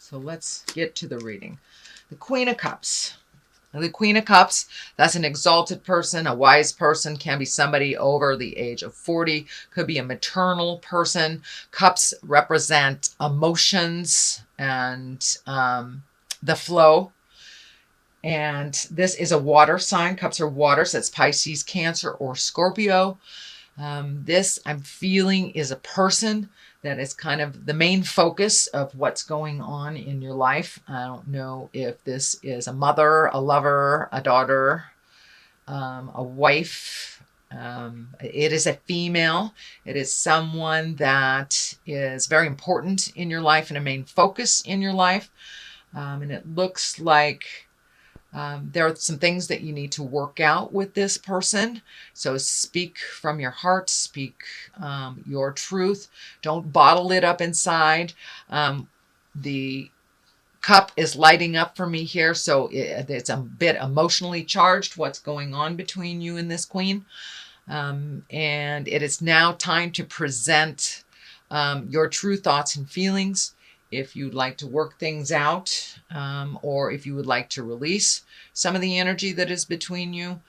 So let's get to the reading. The Queen of Cups. Now, the Queen of Cups, that's an exalted person, a wise person, can be somebody over the age of 40, could be a maternal person. Cups represent emotions and the flow. And this is a water sign. Cups are water, so that's Pisces, Cancer, or Scorpio. This, I'm feeling, is a person that is kind of the main focus of what's going on in your life. I don't know if this is a mother, a lover, a daughter, a wife. It is a female. It is someone that is very important in your life and a main focus in your life. And it looks like there are some things that you need to work out with this person. So speak from your heart, speak your truth. Don't bottle it up inside. The cup is lighting up for me here, so it's a bit emotionally charged, what's going on between you and this queen. And it is now time to present your true thoughts and feelings. If you'd like to work things out, or if you would like to release some of the energy that is between you.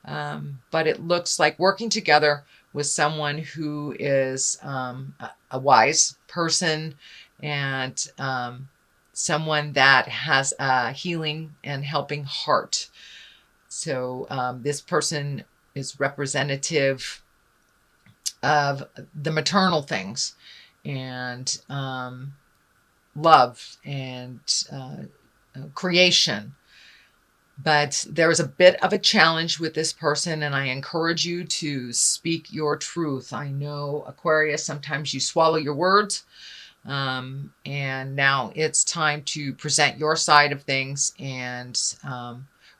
But it looks like working together with someone who is a wise person and someone that has a healing and helping heart. So this person is representative of the maternal things and love and creation. But there is a bit of a challenge with this person, and I encourage you to speak your truth. I know, Aquarius, sometimes you swallow your words, and now it's time to present your side of things and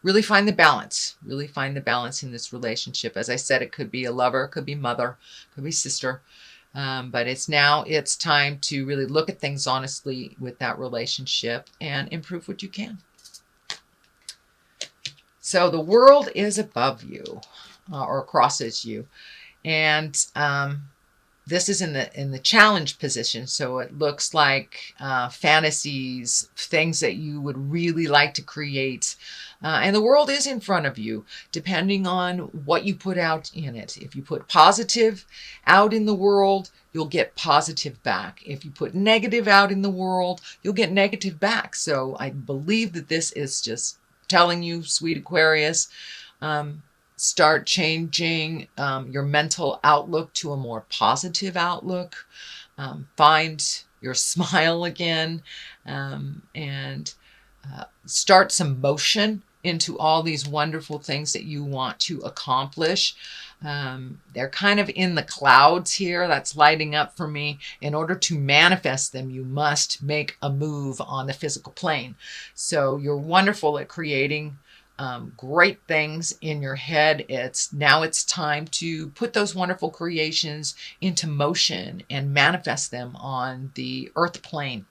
really find the balance. Really find the balance in this relationship. As I said, it could be a lover, it could be mother, it could be sister. But it's time to really look at things honestly with that relationship and improve what you can. So the world is above you or crosses you. And this is in the challenge position. So it looks like fantasies, things that you would really like to create. And the world is in front of you, depending on what you put out in it. If you put positive out in the world, you'll get positive back. If you put negative out in the world, you'll get negative back. So I believe that this is just telling you, sweet Aquarius, start changing your mental outlook to a more positive outlook. Find your smile again, and start some motion into all these wonderful things that you want to accomplish. They're kind of in the clouds here. That's lighting up for me. In order to manifest them, you must make a move on the physical plane. So you're wonderful at creating great things in your head. Now it's time to put those wonderful creations into motion and manifest them on the earth plane.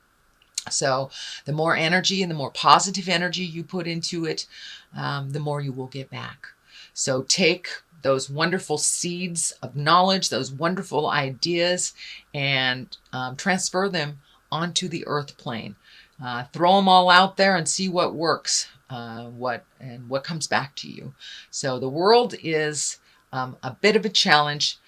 So the more energy and the more positive energy you put into it, the more you will get back. So take those wonderful seeds of knowledge, those wonderful ideas, and transfer them onto the earth plane. Throw them all out there and see what works, what comes back to you. So the world is a bit of a challenge.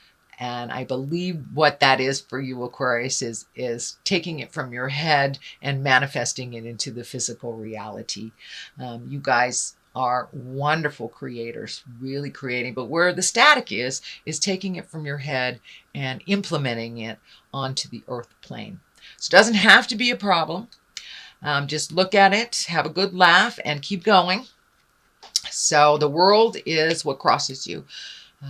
And I believe what that is for you, Aquarius, is taking it from your head and manifesting it into the physical reality. You guys are wonderful creators, really creating. But where the static is taking it from your head and implementing it onto the earth plane. So it doesn't have to be a problem. Just look at it, have a good laugh, and keep going. So the world is what crosses you.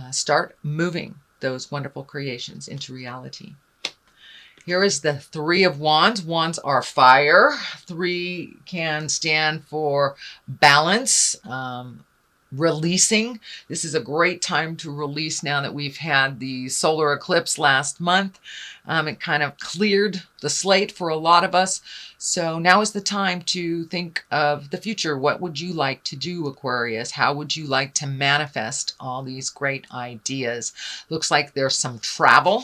Start moving those wonderful creations into reality. Here is the Three of Wands. Wands are fire. 3 can stand for balance, releasing. This is a great time to release now that we've had the solar eclipse last month. It kind of cleared the slate for a lot of us. So now is the time to think of the future. What would you like to do, Aquarius? How would you like to manifest all these great ideas? Looks like there's some travel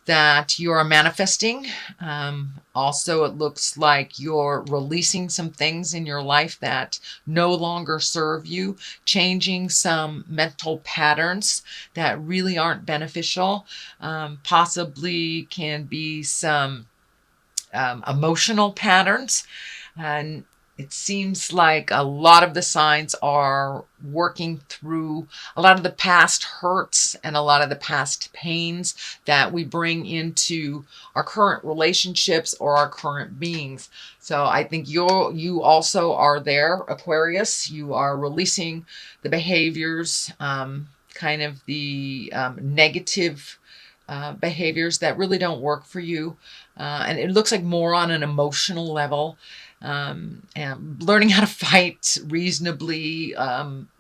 that you are manifesting. Also, it looks like you're releasing some things in your life that no longer serve you, changing some mental patterns that really aren't beneficial. Possibly can be some emotional patterns. And it seems like a lot of the signs are working through a lot of the past hurts and a lot of the past pains that we bring into our current relationships or our current beings. So I think you also are there, Aquarius. You are releasing the behaviors, kind of the negative behaviors that really don't work for you. And it looks like more on an emotional level, and learning how to fight reasonably,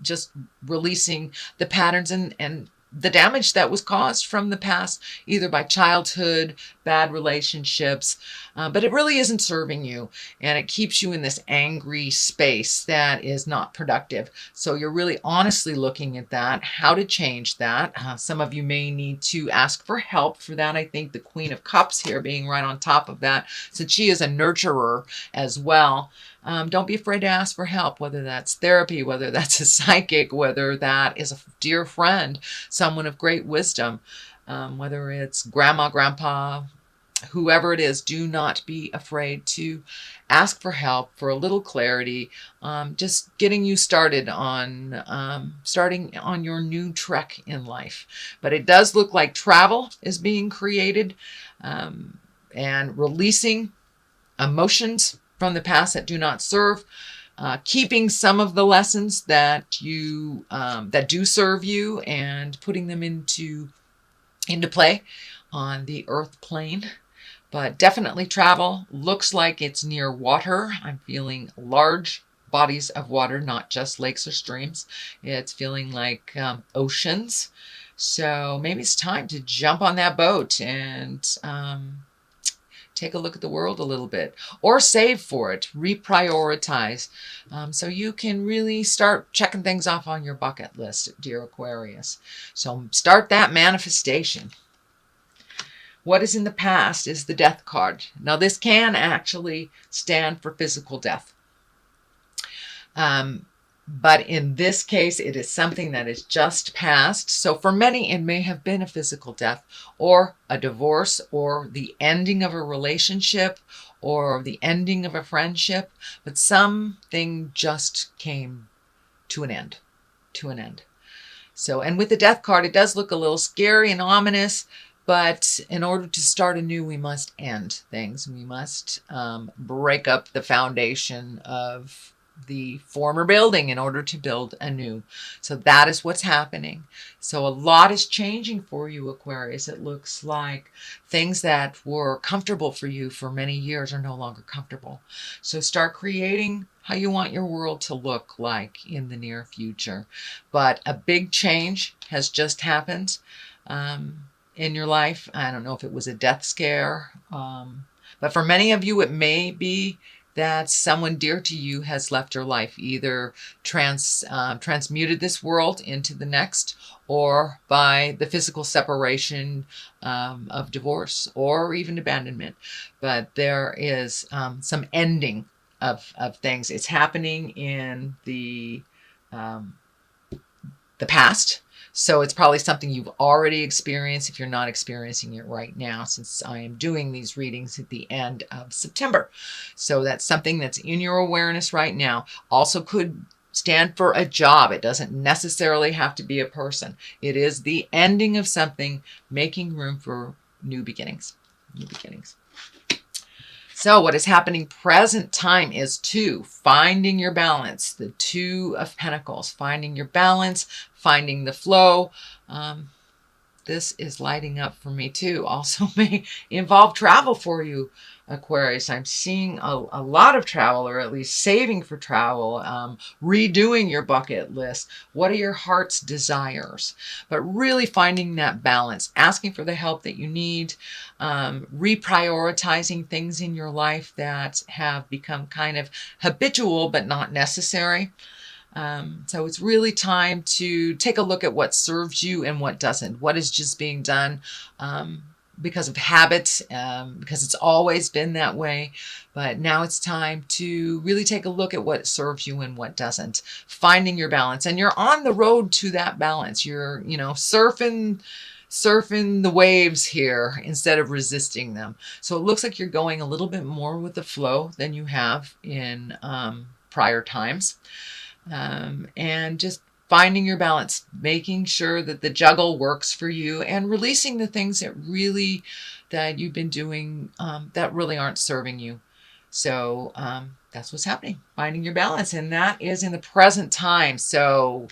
just releasing the patterns and the damage that was caused from the past, either by childhood, bad relationships, but it really isn't serving you, and it keeps you in this angry space that is not productive. So you're really honestly looking at that, how to change that. Some of you may need to ask for help for that. I think the Queen of Cups here being right on top of that, since she is a nurturer as well. Don't be afraid to ask for help, whether that's therapy, whether that's a psychic, whether that is a dear friend, someone of great wisdom, whether it's grandma, grandpa, whoever it is. Do not be afraid to ask for help, for a little clarity, just getting you started on starting on your new trek in life. But it does look like travel is being created, and releasing emotions from the past that do not serve, keeping some of the lessons that you that do serve you, and putting them into play on the earth plane. But definitely travel. Looks like it's near water. I'm feeling large bodies of water, not just lakes or streams. It's feeling like oceans. So maybe it's time to jump on that boat and take a look at the world a little bit, or save for it, reprioritize, so you can really start checking things off on your bucket list, dear Aquarius. So start that manifestation. What is in the past is the Death card. Now this can actually stand for physical death. But in this case, it is something that is just past. So for many, it may have been a physical death, or a divorce, or the ending of a relationship, or the ending of a friendship. But something just came to an end, So, and with the Death card, it does look a little scary and ominous. But in order to start anew, we must end things. We must break up the foundation of the former building in order to build anew. So that is what's happening. So a lot is changing for you, Aquarius. It looks like things that were comfortable for you for many years are no longer comfortable. So start creating how you want your world to look like in the near future. But a big change has just happened in your life. I don't know if it was a death scare, but for many of you, it may be that someone dear to you has left your life, either transmuted this world into the next, or by the physical separation of divorce, or even abandonment. But there is some ending of things. It's happening in the past. So it's probably something you've already experienced if you're not experiencing it right now, since I am doing these readings at the end of September. So that's something that's in your awareness right now. Also could stand for a job. It doesn't necessarily have to be a person. It is the ending of something, making room for new beginnings. So what is happening present time is 2, finding your balance. The 2 of Pentacles, finding your balance, finding the flow. This is lighting up for me too. Also may involve travel for you, Aquarius. I'm seeing a lot of travel, or at least saving for travel, redoing your bucket list. What are your heart's desires? But really finding that balance, asking for the help that you need, reprioritizing things in your life that have become kind of habitual but not necessary. So it's really time to take a look at what serves you and what doesn't. What is just being done because of habit, because it's always been that way. But now it's time to really take a look at what serves you and what doesn't. Finding your balance, and you're on the road to that balance. You're, surfing the waves here instead of resisting them. So it looks like you're going a little bit more with the flow than you have in prior times. And just finding your balance, making sure that the juggle works for you, and releasing the things that you've been doing that really aren't serving you. So that's what's happening, finding your balance, and that is in the present time. So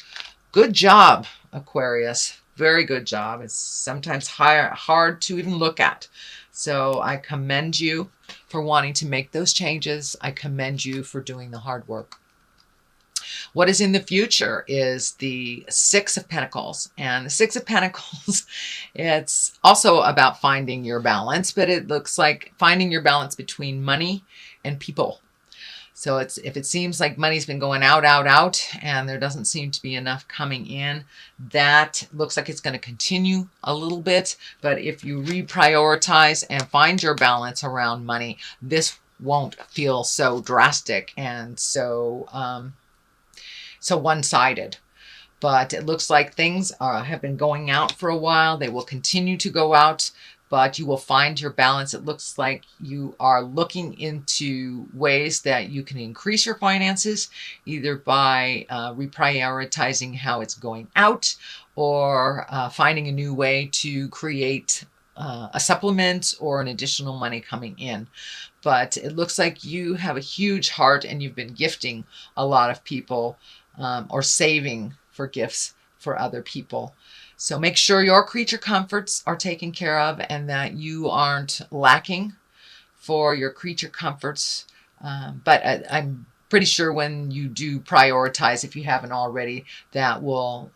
good job, Aquarius. Very good job. It's sometimes hard to even look at. So I commend you for wanting to make those changes. I commend you for doing the hard work. What is in the future is the Six of Pentacles. And the Six of Pentacles, it's also about finding your balance, but it looks like finding your balance between money and people. So if it seems like money's been going out, and there doesn't seem to be enough coming in, that looks like it's going to continue a little bit. But if you reprioritize and find your balance around money, this won't feel so drastic and so one-sided. But it looks like things have been going out for a while. They will continue to go out, but you will find your balance. It looks like you are looking into ways that you can increase your finances, either by reprioritizing how it's going out, or finding a new way to create a supplement or an additional money coming in. But it looks like you have a huge heart, and you've been gifting a lot of people, or saving for gifts for other people. So make sure your creature comforts are taken care of, and that you aren't lacking for your creature comforts. But I'm pretty sure when you do prioritize, if you haven't already, that will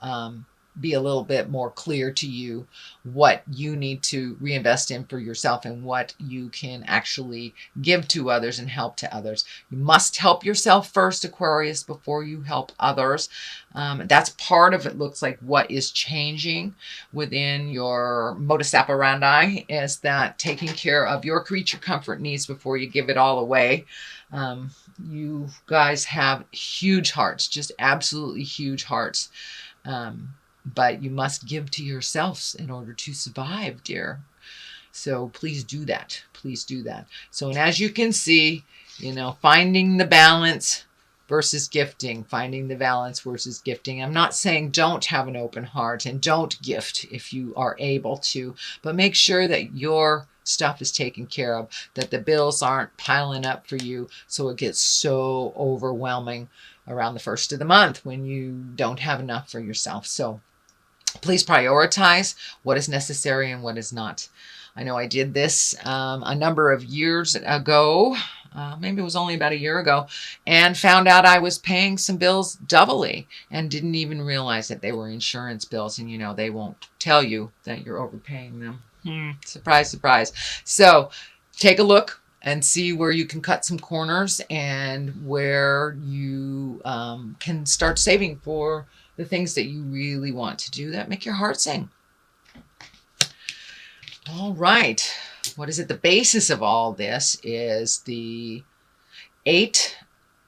be a little bit more clear to you what you need to reinvest in for yourself and what you can actually give to others and help to others. You must help yourself first, Aquarius, before you help others. That's part of it. Looks like what is changing within your modus operandi is that taking care of your creature comfort needs before you give it all away. You guys have huge hearts, just absolutely huge hearts. But you must give to yourselves in order to survive, dear. So please do that. Please do that. So, and as you can see, finding the balance versus gifting, finding the balance versus gifting. I'm not saying don't have an open heart and don't gift if you are able to, but make sure that your stuff is taken care of, that the bills aren't piling up for you so it gets so overwhelming around the first of the month when you don't have enough for yourself. So please prioritize what is necessary and what is not. I know I did this a number of years ago, maybe it was only about a year ago, and found out I was paying some bills doubly and didn't even realize that they were insurance bills. And they won't tell you that you're overpaying them. Surprise, surprise. So take a look and see where you can cut some corners and where you can start saving for the things that you really want to do that make your heart sing. All right. What is it? The basis of all this is the 8.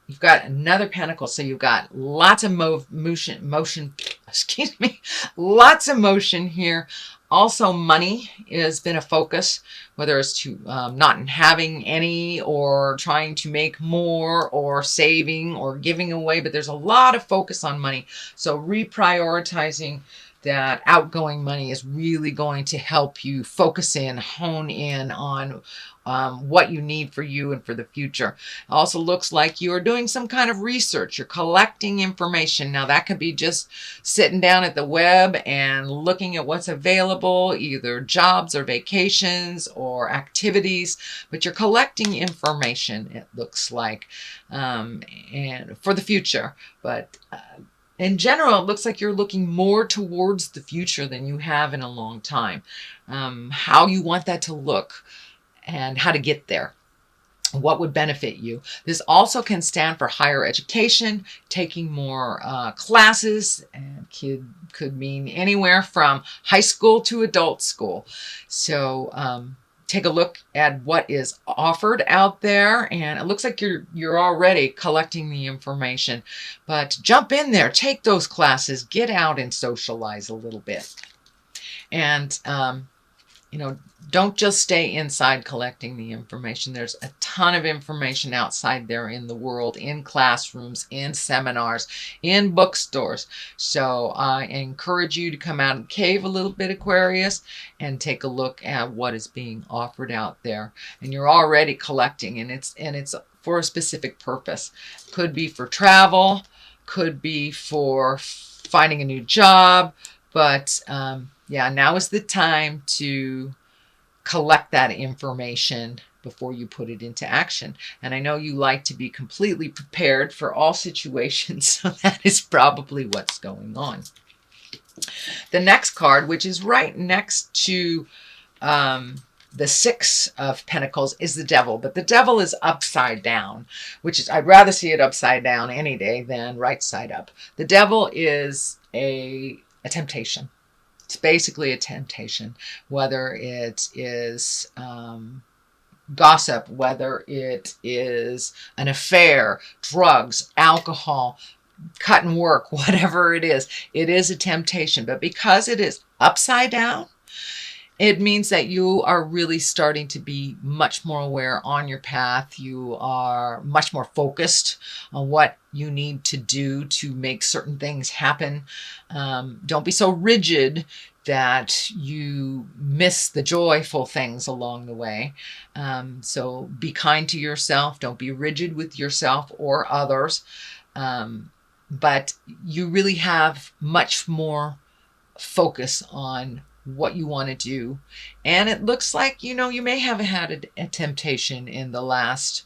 You've got another pentacle. So you've got lots of motion, excuse me, lots of motion here. Also, money has been a focus, whether it's to not having any or trying to make more or saving or giving away. But there's a lot of focus on money. So reprioritizing that outgoing money is really going to help you focus in, hone in on what you need for you and for the future. It also looks like you are doing some kind of research. You're collecting information. Now that could be just sitting down at the web and looking at what's available, either jobs or vacations or activities, but you're collecting information, it looks like, and for the future. But in general, it looks like you're looking more towards the future than you have in a long time. How you want that to look and how to get there. What would benefit you? This also can stand for higher education, taking more classes, and could mean anywhere from high school to adult school. So take a look at what is offered out there, and it looks like you're already collecting the information. But jump in there, take those classes, get out and socialize a little bit, and don't just stay inside collecting the information. There's a ton of information outside there in the world, in classrooms, in seminars, in bookstores. So I encourage you to come out and cave a little bit, Aquarius, and take a look at what is being offered out there. And you're already collecting, and it's for a specific purpose. Could be for travel, could be for finding a new job, but yeah, now is the time to collect that information before you put it into action. And I know you like to be completely prepared for all situations, so that is probably what's going on. The next card, which is right next to the Six of Pentacles, is the Devil. But the Devil is upside down, which is, I'd rather see it upside down any day than right side up. The Devil is a temptation. It's basically a temptation, whether it is gossip, whether it is an affair, drugs, alcohol, cut and work, whatever it is a temptation. But because it is upside down, it means that you are really starting to be much more aware on your path. You are much more focused on what you need to do to make certain things happen. Don't be so rigid that you miss the joyful things along the way. So be kind to yourself. Don't be rigid with yourself or others. But you really have much more focus on what you want to do. And it looks like, you may have had a temptation in the last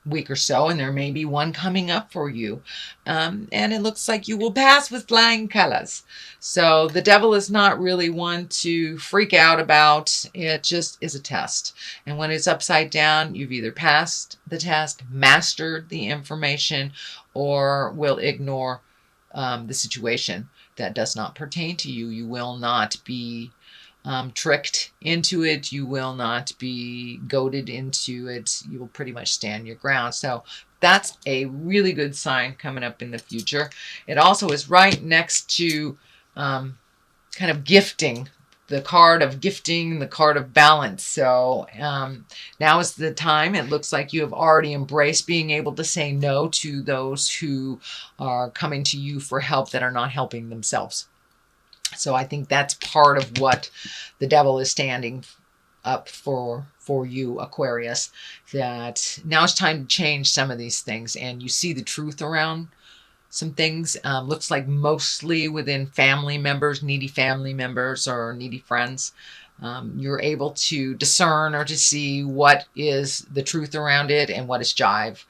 week or so, and there may be one coming up for you. And it looks like you will pass with flying colors. So the Devil is not really one to freak out about. It just is a test. And when it's upside down, you've either passed the test, mastered the information, or will ignore the situation that does not pertain to you. You will not be tricked into it. You will not be goaded into it. You will pretty much stand your ground. So that's a really good sign coming up in the future. It also is right next to kind of gifting, the card of gifting, the card of balance. So now is the time. It looks like you have already embraced being able to say no to those who are coming to you for help that are not helping themselves. So I think that's part of what the Devil is standing up for you, Aquarius, that now it's time to change some of these things, and you see the truth around some things. Looks like mostly within family members, needy family members or needy friends. You're able to discern or to see what is the truth around it and what is jive.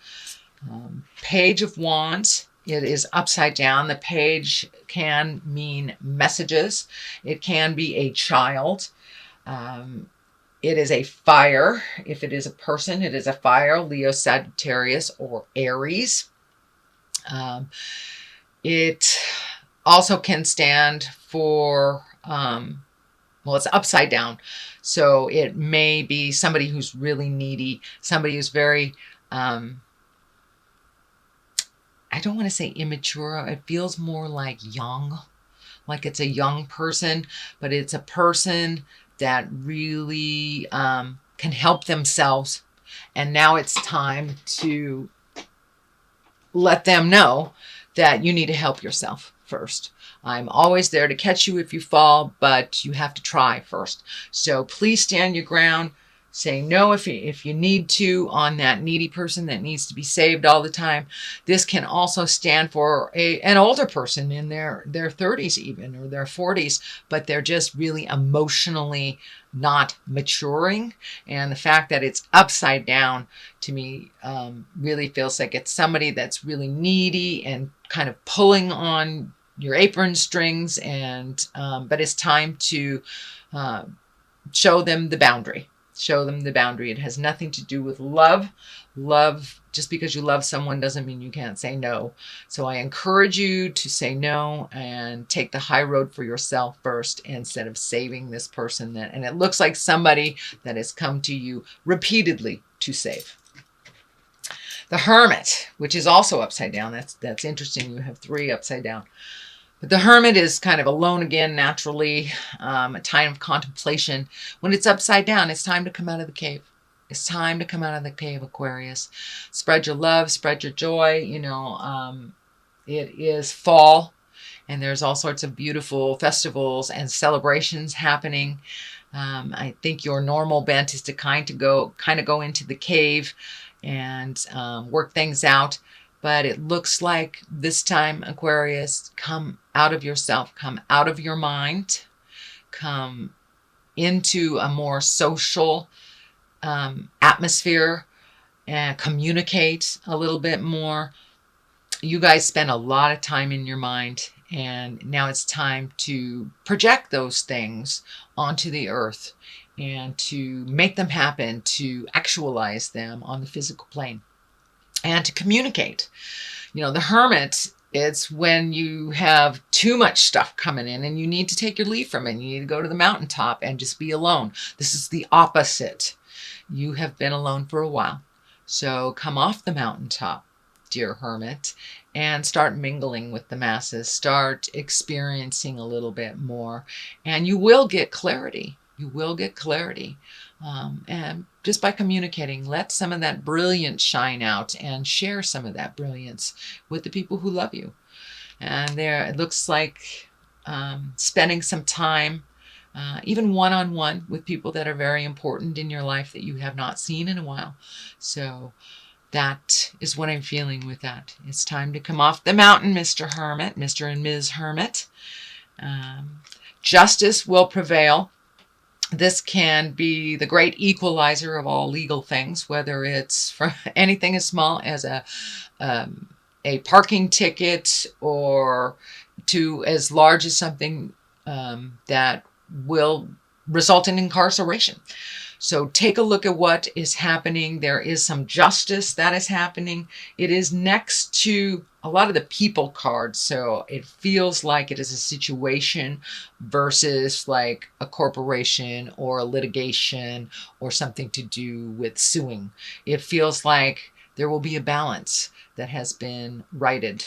Page of Wands. It is upside down. The page can mean messages. It can be a child. It is a fire. If it is a person, it is a fire. Leo, Sagittarius, or Aries. It also can stand for, well, it's upside down. So it may be somebody who's really needy, somebody who's very, I don't want to say immature. It feels more like young, like it's a young person, but it's a person that really can help themselves. And now it's time to let them know that you need to help yourself first. I'm always there to catch you if you fall, but you have to try first. So please stand your ground. Say no if you need to on that needy person that needs to be saved all the time. This can also stand for an older person in their 30s even, or their 40s, but they're just really emotionally not maturing. And the fact that it's upside down to me really feels like it's somebody that's really needy and kind of pulling on your apron strings, and but it's time to show them the boundary. Show them the boundary. It has nothing to do with love. Love, just because you love someone doesn't mean you can't say no. So I encourage you to say no and take the high road for yourself first instead of saving this person. And it looks like somebody that has come to you repeatedly to save. The Hermit, which is also upside down. That's interesting. You have 3 upside down. But the Hermit is kind of alone again, naturally, a time of contemplation. When it's upside down, it's time to come out of the cave. It's time to come out of the cave, Aquarius. Spread your love, spread your joy. You know, it is fall, and there's all sorts of beautiful festivals and celebrations happening. I think your normal bent is to kind of go into the cave and work things out. But it looks like this time, Aquarius, come out of yourself, come out of your mind, come into a more social atmosphere and communicate a little bit more. You guys spend a lot of time in your mind, and now it's time to project those things onto the earth and to make them happen, to actualize them on the physical plane. And to communicate. You know, the Hermit, it's when you have too much stuff coming in and you need to take your leave from it. You need to go to the mountaintop and just be alone. This is the opposite. You have been alone for a while. So come off the mountaintop, dear Hermit, and start mingling with the masses. Start experiencing a little bit more. And you will get clarity. You will get clarity. And just by communicating, let some of that brilliance shine out and share some of that brilliance with the people who love you. And there, it looks like spending some time, even one-on-one with people that are very important in your life that you have not seen in a while. So that is what I'm feeling with that. It's time to come off the mountain, Mr. Hermit, Mr. and Ms. Hermit. Justice will prevail. This can be the great equalizer of all legal things, whether it's for anything as small as a parking ticket or to as large as something that will result in incarceration. So take a look at what is happening. There is some justice that is happening. It is next to a lot of the people cards. So it feels like it is a situation versus like a corporation or a litigation or something to do with suing. It feels like there will be a balance that has been righted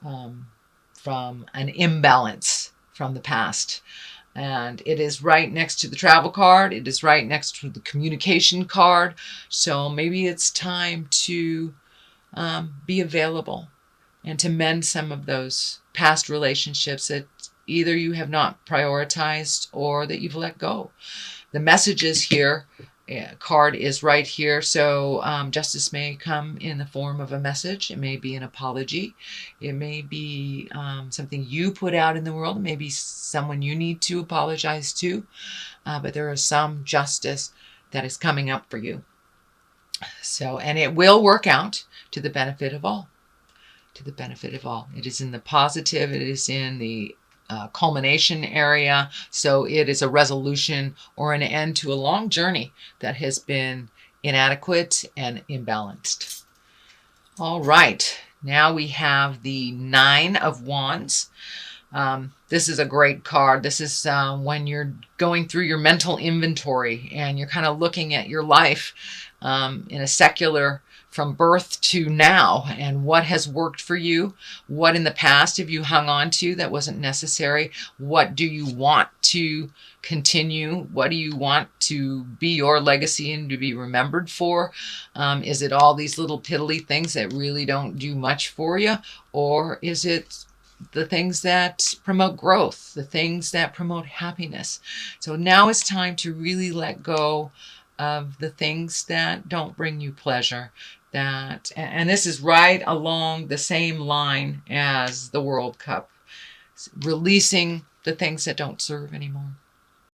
from an imbalance from the past. And it is right next to the travel card. It is right next to the communication card. So maybe it's time to be available and to mend some of those past relationships that either you have not prioritized or that you've let go. The messages here, card is right here. So justice may come in the form of a message. It may be an apology. It may be something you put out in the world. It may be someone you need to apologize to. But there is some justice that is coming up for you. So, and it will work out to the benefit of all. To the benefit of all. It is in the positive. It is in the culmination area. So it is a resolution or an end to a long journey that has been inadequate and imbalanced. All right. Now we have the 9 of Wands. This is a great card. This is when you're going through your mental inventory and you're kind of looking at your life in a secular from birth to now, and what has worked for you, what in the past have you hung on to that wasn't necessary, what do you want to continue, what do you want to be your legacy and to be remembered for? Is it all these little piddly things that really don't do much for you, or is it the things that promote growth, the things that promote happiness? So now it's time to really let go of the things that don't bring you pleasure. And this is right along the same line as the World Cup, releasing the things that don't serve anymore.